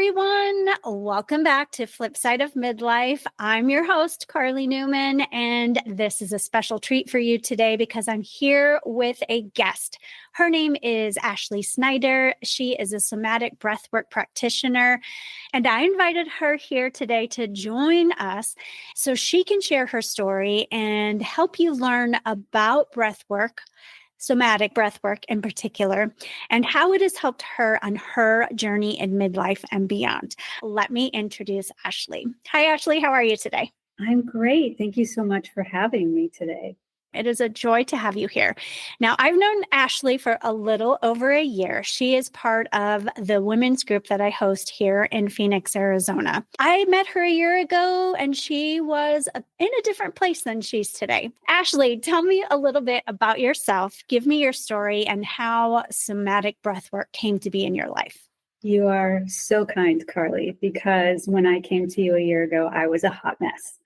everyone. Welcome back to Flipside of Midlife. I'm your host, Karli Newman, and this is a special treat for you today because I'm here with a guest. Her name is Ashley Snyder. She is a somatic breathwork practitioner, and I invited her here today to join us so she can share her story and help you learn about breathwork, somatic breathwork in particular, and how it has helped her on her journey in midlife and beyond. Let me introduce Ashley. Hi, Ashley. How are you today? I'm great. Thank you so much for having me today. It is a joy to have you here. Now, I've known Ashley for a little over a year. She is part of the women's group that I host here in Phoenix, Arizona. I met her a year ago, and she was in a different place than she's today. Ashley, tell me a little bit about yourself. Give me your story and how somatic breathwork came to be in your life. You are so kind, Karli, because when I came to you a year ago, I was a hot mess.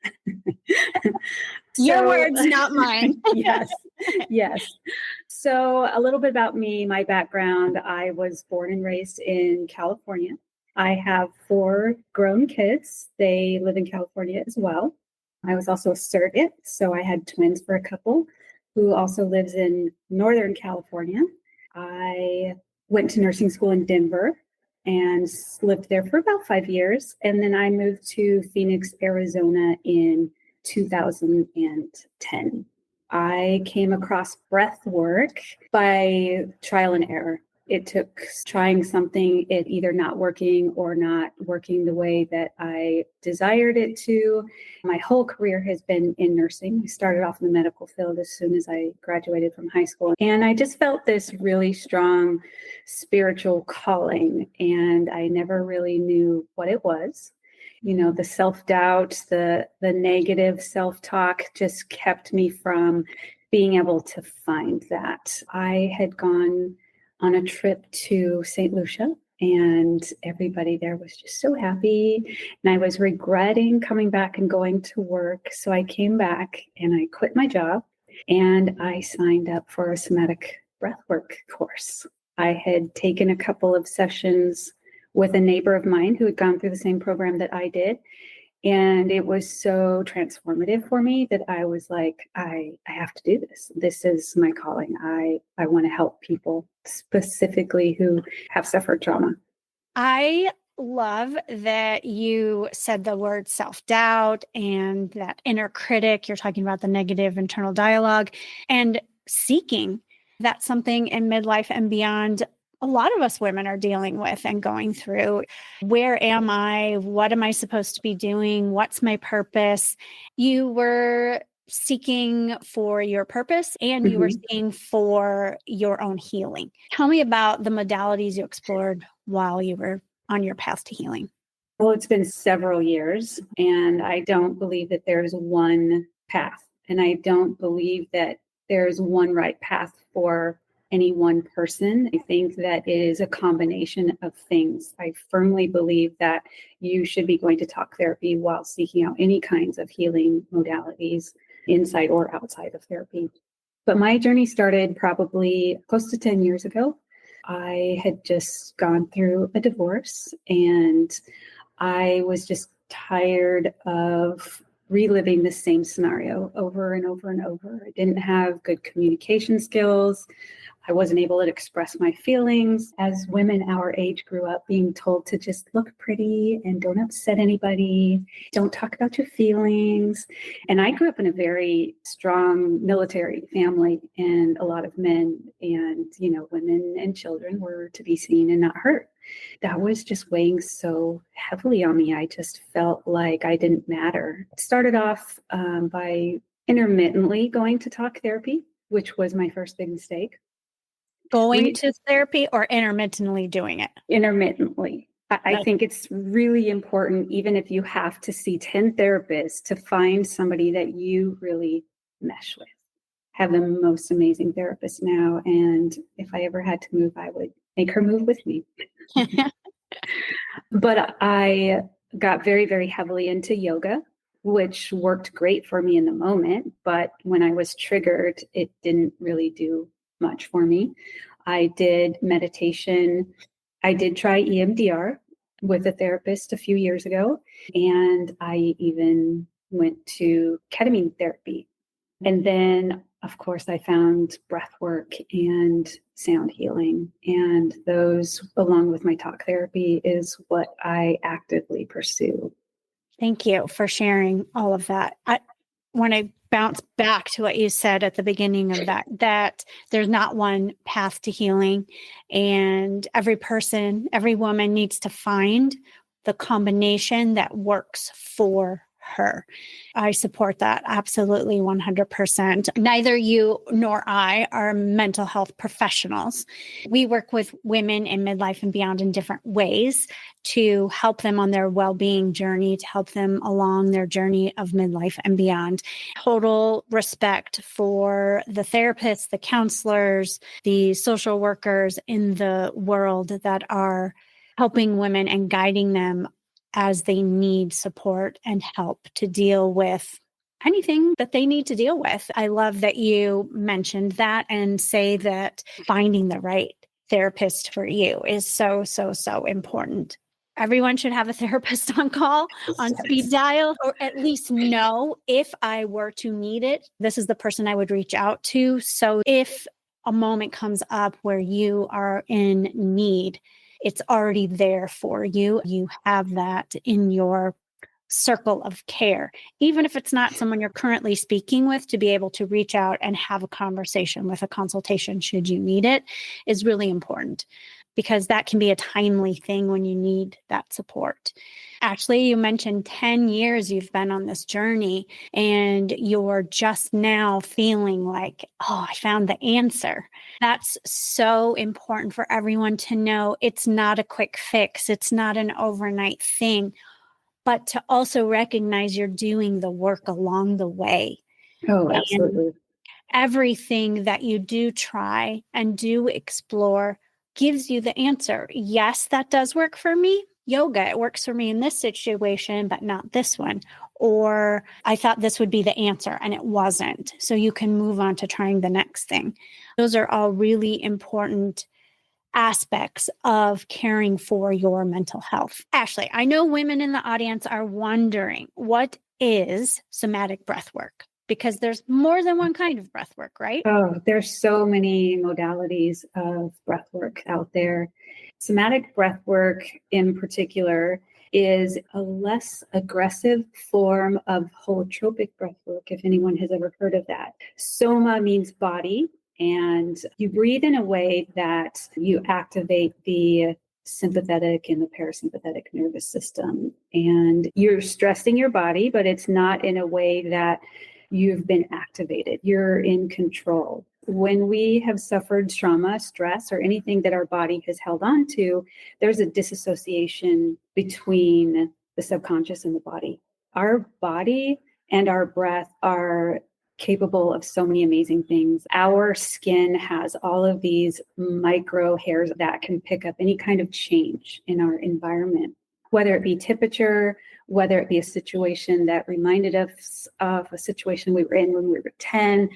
Your words, not mine. Yes. So a little bit about me, my background. I was born and raised in California. I have 4 grown kids. They live in California as well. I was also a surrogate, so I had twins for a couple who also lives in Northern California. I went to nursing school in Denver and lived there for about 5 years. And then I moved to Phoenix, Arizona in 2010. I came across breath work by trial and error. It took trying something, it either not working or not working the way that I desired it to. My whole career has been in nursing. I started off in the medical field as soon as I graduated from high school. And I just felt this really strong spiritual calling, and I never really knew what it was. You know, the self-doubt, the negative self-talk just kept me from being able to find that. I had gone on a trip to St. Lucia, and everybody there was just so happy. And I was regretting coming back and going to work. So I came back and I quit my job and I signed up for a somatic breathwork course. I had taken a couple of sessions with a neighbor of mine who had gone through the same program that I did. And it was so transformative for me that I was like, I have to do this. This is my calling. I want to help people specifically who have suffered trauma. I love that you said the word self-doubt and that inner critic. You're talking about the negative internal dialogue and seeking. That's something in midlife and beyond a lot of us women are dealing with and going through. Where am I? What am I supposed to be doing? What's my purpose? You were seeking for your purpose and you were seeking for your own healing. Tell me about the modalities you explored while you were on your path to healing. Well, it's been several years, and I don't believe that there's one path. And I don't believe that there's one right path for any one person. I think that it is a combination of things. I firmly believe that you should be going to talk therapy while seeking out any kinds of healing modalities, inside or outside of therapy. But my journey started probably close to 10 years ago. I had just gone through a divorce, and I was just tired of reliving the same scenario over and over and over. I didn't have good communication skills. I wasn't able to express my feelings. As women our age grew up being told to just look pretty and don't upset anybody, don't talk about your feelings. And I grew up in a very strong military family, and a lot of men and, women and children were to be seen and not heard. That was just weighing so heavily on me. I just felt like I didn't matter. It started off by intermittently going to talk therapy, which was my first big mistake. Going to therapy or intermittently doing it? Intermittently. I think it's really important, even if you have to see 10 therapists, to find somebody that you really mesh with. Have the most amazing therapist now. And if I ever had to move, I would make her move with me. But I got very, very heavily into yoga, which worked great for me in the moment. But when I was triggered, it didn't really do much for me. I did meditation. I did try EMDR. with a therapist a few years ago. And I even went to ketamine therapy. And then, of course, I found breath work and sound healing. And those, along with my talk therapy, is what I actively pursue. Thank you for sharing all of that. I want to bounce back to what you said at the beginning of that there's not one path to healing, and every person, every woman needs to find the combination that works for her. I support that absolutely 100%. Neither you nor I are mental health professionals. We work with women in midlife and beyond in different ways to help them on their well-being journey, to help them along their journey of midlife and beyond. Total respect for the therapists, the counselors, the social workers in the world that are helping women and guiding them as they need support and help to deal with anything that they need to deal with. I love that you mentioned that and say that finding the right therapist for you is so, so, so important. Everyone should have a therapist on call, on speed dial, or at least know if I were to need it, this is the person I would reach out to. So if a moment comes up where you are in need, it's already there for you. You have that in your circle of care, even if it's not someone you're currently speaking with, to be able to reach out and have a conversation with a consultation should you need it is really important, because that can be a timely thing when you need that support. Actually, you mentioned 10 years you've been on this journey and you're just now feeling like, oh, I found the answer. That's so important for everyone to know. It's not a quick fix. It's not an overnight thing, but to also recognize you're doing the work along the way. Oh, absolutely. And everything that you do try and do explore gives you the answer. Yes, that does work for me. Yoga, it works for me in this situation, but not this one. Or I thought this would be the answer and it wasn't. So you can move on to trying the next thing. Those are all really important aspects of caring for your mental health. Ashley, I know women in the audience are wondering, what is somatic breathwork? Because there's more than one kind of breath work, right? Oh, there's so many modalities of breath work out there. Somatic breath work in particular is a less aggressive form of holotropic breath work, if anyone has ever heard of that. Soma means body, and you breathe in a way that you activate the sympathetic and the parasympathetic nervous system. And you're stressing your body, but it's not in a way that you've been activated. You're in control. When we have suffered trauma, stress, or anything that our body has held on to, there's a disassociation between the subconscious and the body. Our body and our breath are capable of so many amazing things. Our skin has all of these micro hairs that can pick up any kind of change in our environment, whether it be temperature, whether it be a situation that reminded us of a situation we were in when we were 10,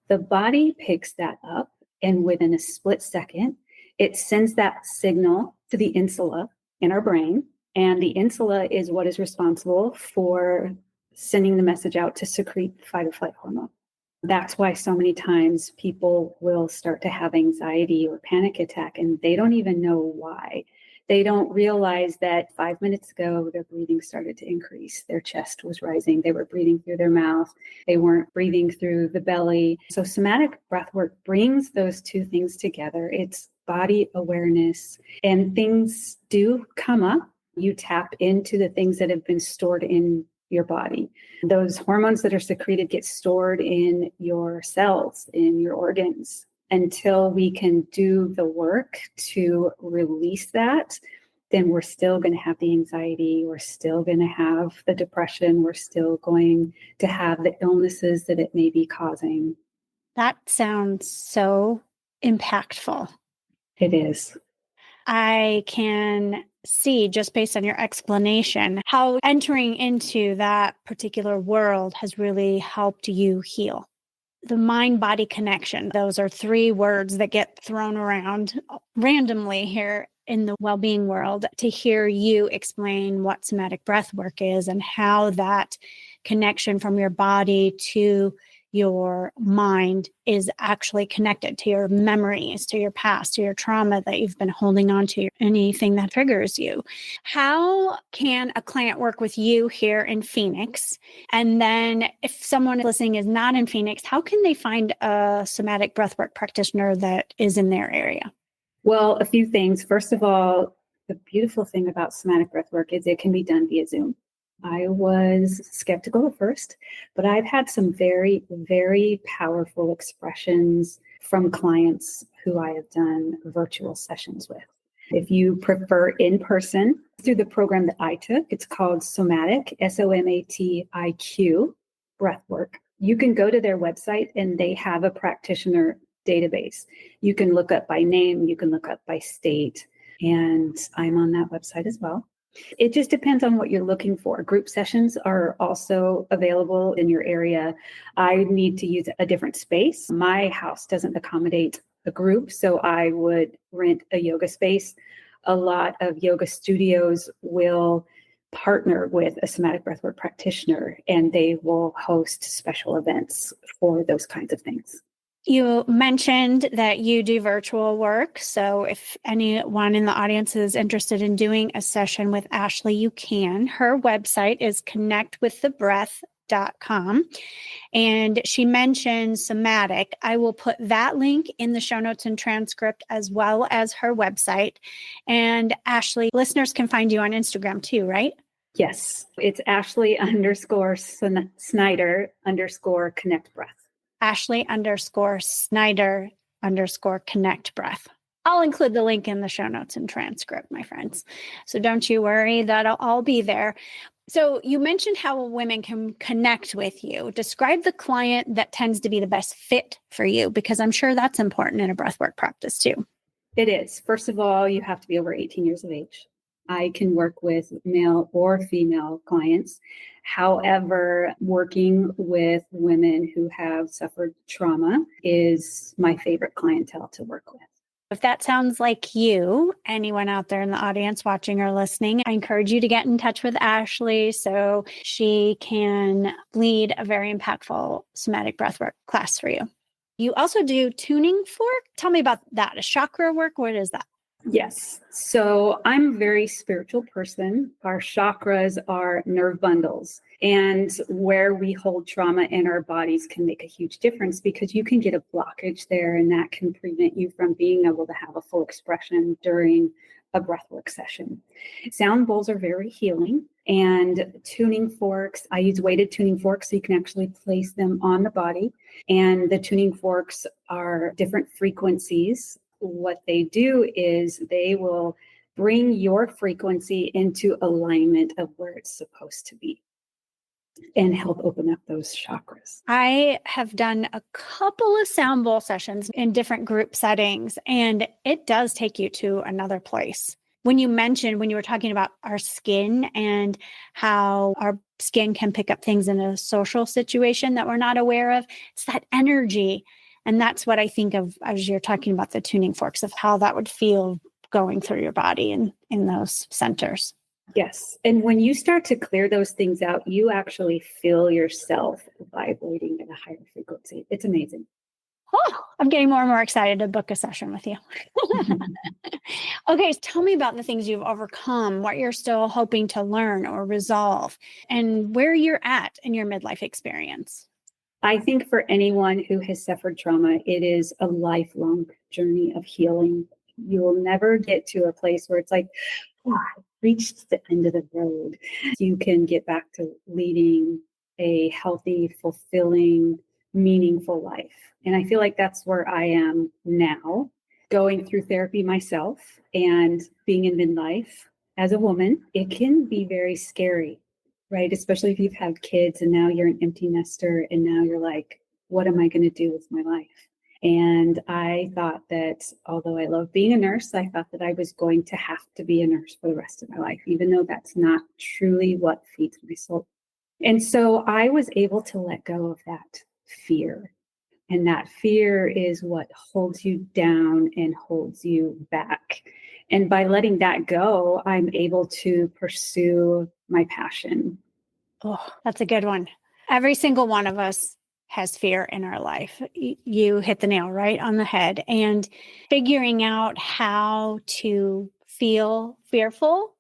the body picks that up, and within a split second, it sends that signal to the insula in our brain. And the insula is what is responsible for sending the message out to secrete fight or flight hormone. That's why so many times people will start to have anxiety or panic attack, and they don't even know why. They don't realize that 5 minutes ago, their breathing started to increase. Their chest was rising. They were breathing through their mouth. They weren't breathing through the belly. So somatic breathwork brings those two things together. It's body awareness, and things do come up. You tap into the things that have been stored in your body. Those hormones that are secreted get stored in your cells, in your organs. Until we can do the work to release that, then we're still going to have the anxiety, we're still going to have the depression, we're still going to have the illnesses that it may be causing. That sounds so impactful. It is. I can see, just based on your explanation, how entering into that particular world has really helped you heal. The mind-body connection, those are three words that get thrown around randomly here in the well-being world to hear you explain what somatic breath work is and how that connection from your body to your mind is actually connected to your memories, to your past, to your trauma that you've been holding on to, anything that triggers you. How can a client work with you here in Phoenix? And then if someone listening is not in Phoenix, how can they find a somatic breathwork practitioner that is in their area? Well, a few things. First of all, the beautiful thing about somatic breathwork is it can be done via Zoom. I was skeptical at first, but I've had some very, very powerful expressions from clients who I have done virtual sessions with. If you prefer in person, through the program that I took, it's called Somatic, SOMATIQ, Breathwork. You can go to their website and they have a practitioner database. You can look up by name, you can look up by state, and I'm on that website as well. It just depends on what you're looking for. Group sessions are also available in your area. I need to use a different space. My house doesn't accommodate a group, so I would rent a yoga space. A lot of yoga studios will partner with a somatic breathwork practitioner, and they will host special events for those kinds of things. You mentioned that you do virtual work. So if anyone in the audience is interested in doing a session with Ashley, you can. Her website is connectwiththebreath.com. And she mentioned somatic. I will put that link in the show notes and transcript as well as her website. And Ashley, listeners can find you on Instagram too, right? Yes. It's Ashley_Snyder_connect breath. Ashley_Snyder_connect breath. I'll include the link in the show notes and transcript, my friends. So don't you worry, that'll all be there. So you mentioned how women can connect with you. Describe the client that tends to be the best fit for you, because I'm sure that's important in a breathwork practice too. It is. First of all, you have to be over 18 years of age. I can work with male or female clients. However, working with women who have suffered trauma is my favorite clientele to work with. If that sounds like you, anyone out there in the audience watching or listening, I encourage you to get in touch with Ashley so she can lead a very impactful somatic breathwork class for you. You also do tuning fork. Tell me about that. A chakra work, what is that? Yes. So I'm a very spiritual person. Our chakras are nerve bundles, and where we hold trauma in our bodies can make a huge difference because you can get a blockage there, and that can prevent you from being able to have a full expression during a breathwork session. Sound bowls are very healing, and tuning forks, I use weighted tuning forks so you can actually place them on the body. And the tuning forks are different frequencies. What they do is they will bring your frequency into alignment of where it's supposed to be and help open up those chakras. I have done a couple of sound bowl sessions in different group settings, and it does take you to another place. When you were talking about our skin and how our skin can pick up things in a social situation that we're not aware of, it's that energy. And that's what I think of as you're talking about the tuning forks, of how that would feel going through your body and in those centers. Yes. And when you start to clear those things out, you actually feel yourself vibrating at a higher frequency. It's amazing. Oh, I'm getting more and more excited to book a session with you. Okay, tell me about the things you've overcome, what you're still hoping to learn or resolve, and where you're at in your midlife experience. I think for anyone who has suffered trauma, it is a lifelong journey of healing. You will never get to a place where it's like, oh, I reached the end of the road. You can get back to leading a healthy, fulfilling, meaningful life. And I feel like that's where I am now, going through therapy myself and being in midlife as a woman. It can be very scary, right? Especially if you've had kids and now you're an empty nester and now you're like, what am I going to do with my life? And I thought that although I love being a nurse, I thought that I was going to have to be a nurse for the rest of my life, even though that's not truly what feeds my soul. And so I was able to let go of that fear. And that fear is what holds you down and holds you back. And by letting that go, I'm able to pursue my passion. Oh, that's a good one. Every single one of us has fear in our life. You hit the nail right on the head. And figuring out how to feel fearful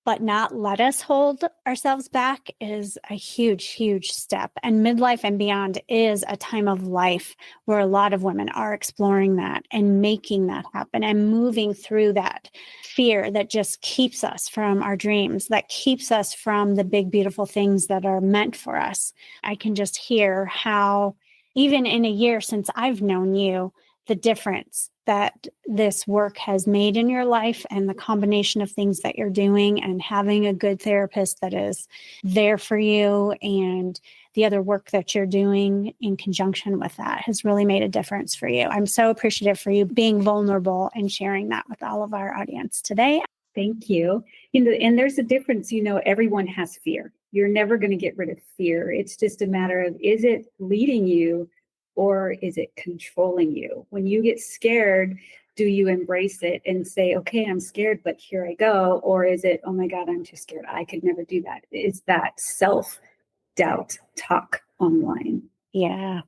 but not let us hold ourselves back is a huge, huge step. And midlife and beyond is a time of life where a lot of women are exploring that and making that happen and moving through that fear that just keeps us from our dreams, that keeps us from the big, beautiful things that are meant for us. I can just hear how, even in a year since I've known you, the difference that this work has made in your life and the combination of things that you're doing and having a good therapist that is there for you and the other work that you're doing in conjunction with that has really made a difference for you. I'm so appreciative for you being vulnerable and sharing that with all of our audience today. Thank you. And there's a difference, everyone has fear. You're never going to get rid of fear. It's just a matter of, is it leading you or is it controlling you? When you get scared, do you embrace it and say, okay, I'm scared, but here I go? Or is it, oh my God, I'm too scared. I could never do that. Is that self-doubt talk online? Yeah.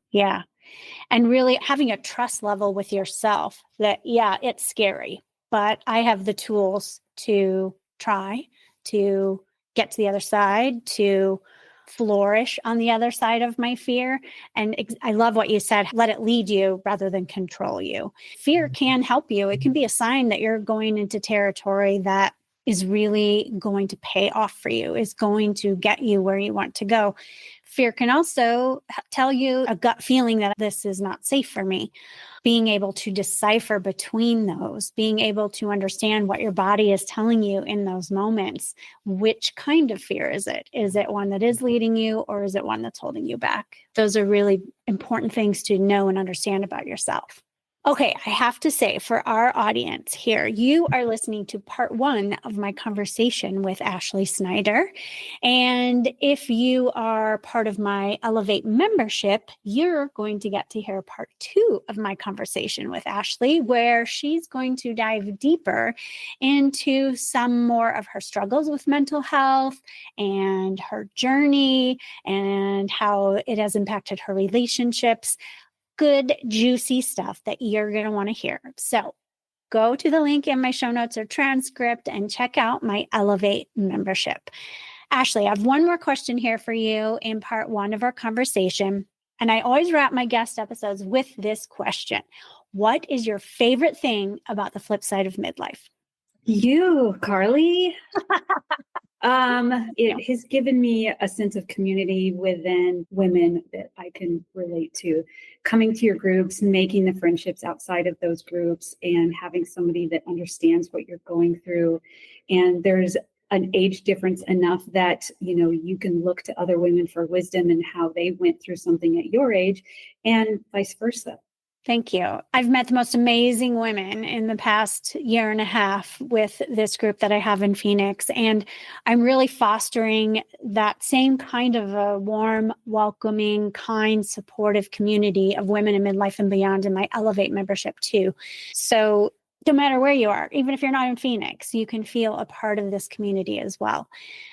And really having a trust level with yourself that, yeah, it's scary, but I have the tools to try to get to the other side, to flourish on the other side of my fear. And I love what you said, let it lead you rather than control you. Fear can help you. It can be a sign that you're going into territory that is really going to pay off for you, is going to get you where you want to go. Fear can also tell you a gut feeling that this is not safe for me. Being able to decipher between those, being able to understand what your body is telling you in those moments. Which kind of fear is it? Is it one that is leading you or is it one that's holding you back? Those are really important things to know and understand about yourself. Okay, I have to say for our audience here, you are listening to part 1 of my conversation with Ashley Snyder. And if you are part of my Elevate membership, you're going to get to hear part 2 of my conversation with Ashley, where she's going to dive deeper into some more of her struggles with mental health and her journey and how it has impacted her relationships. Good, juicy stuff that you're going to want to hear. So go to the link in my show notes or transcript and check out my Elevate membership. Ashley, I have one more question here for you in part 1 of our conversation. And I always wrap my guest episodes with this question. What is your favorite thing about the flip side of midlife? You, Karli. It has given me a sense of community within women that I can relate to. Coming to your groups, making the friendships outside of those groups, and having somebody that understands what you're going through. And there's an age difference enough that, you can look to other women for wisdom and how they went through something at your age and vice versa. Thank you. I've met the most amazing women in the past year and a half with this group that I have in Phoenix. And I'm really fostering that same kind of a warm, welcoming, kind, supportive community of women in midlife and beyond in my Elevate membership too. So no matter where you are, even if you're not in Phoenix, you can feel a part of this community as well.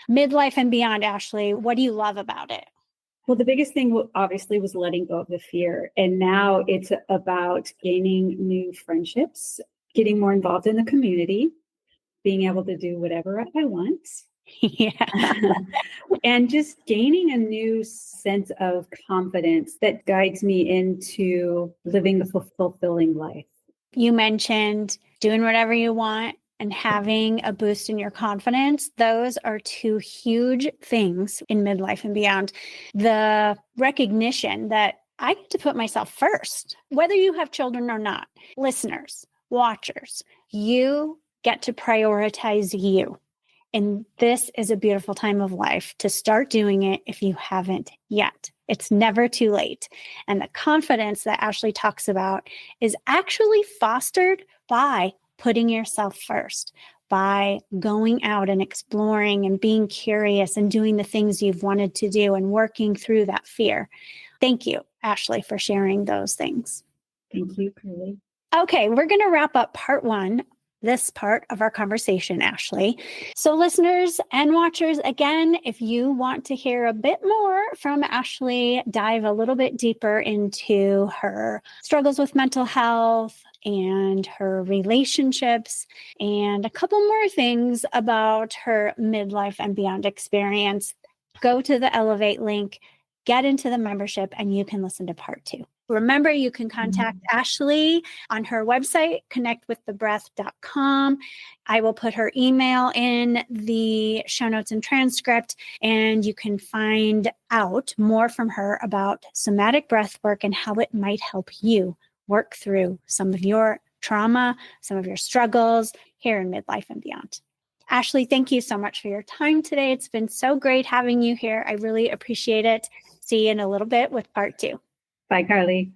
Midlife and beyond, Ashley, what do you love about it? Well, the biggest thing obviously was letting go of the fear. And now it's about gaining new friendships, getting more involved in the community, being able to do whatever I want. Yeah. And just gaining a new sense of confidence that guides me into living a fulfilling life. You mentioned doing whatever you want and having a boost in your confidence. Those are 2 huge things in midlife and beyond. The recognition that I get to put myself first, whether you have children or not. Listeners, watchers, you get to prioritize you. And this is a beautiful time of life to start doing it if you haven't yet. It's never too late. And the confidence that Ashley talks about is actually fostered by putting yourself first, by going out and exploring and being curious and doing the things you've wanted to do and working through that fear. Thank you, Ashley, for sharing those things. Thank you, Karli. Okay, we're going to wrap up part 1 this part of our conversation, Ashley. So listeners and watchers, again, if you want to hear a bit more from Ashley, dive a little bit deeper into her struggles with mental health and her relationships and a couple more things about her midlife and beyond experience, go to the Elevate link, get into the membership, and you can listen to part 2. Remember, you can contact Ashley on her website, connectwiththebreath.com. I will put her email in the show notes and transcript, and you can find out more from her about somatic breathwork and how it might help you work through some of your trauma, some of your struggles here in midlife and beyond. Ashley, thank you so much for your time today. It's been so great having you here. I really appreciate it. See you in a little bit with part 2. Bye, Karli.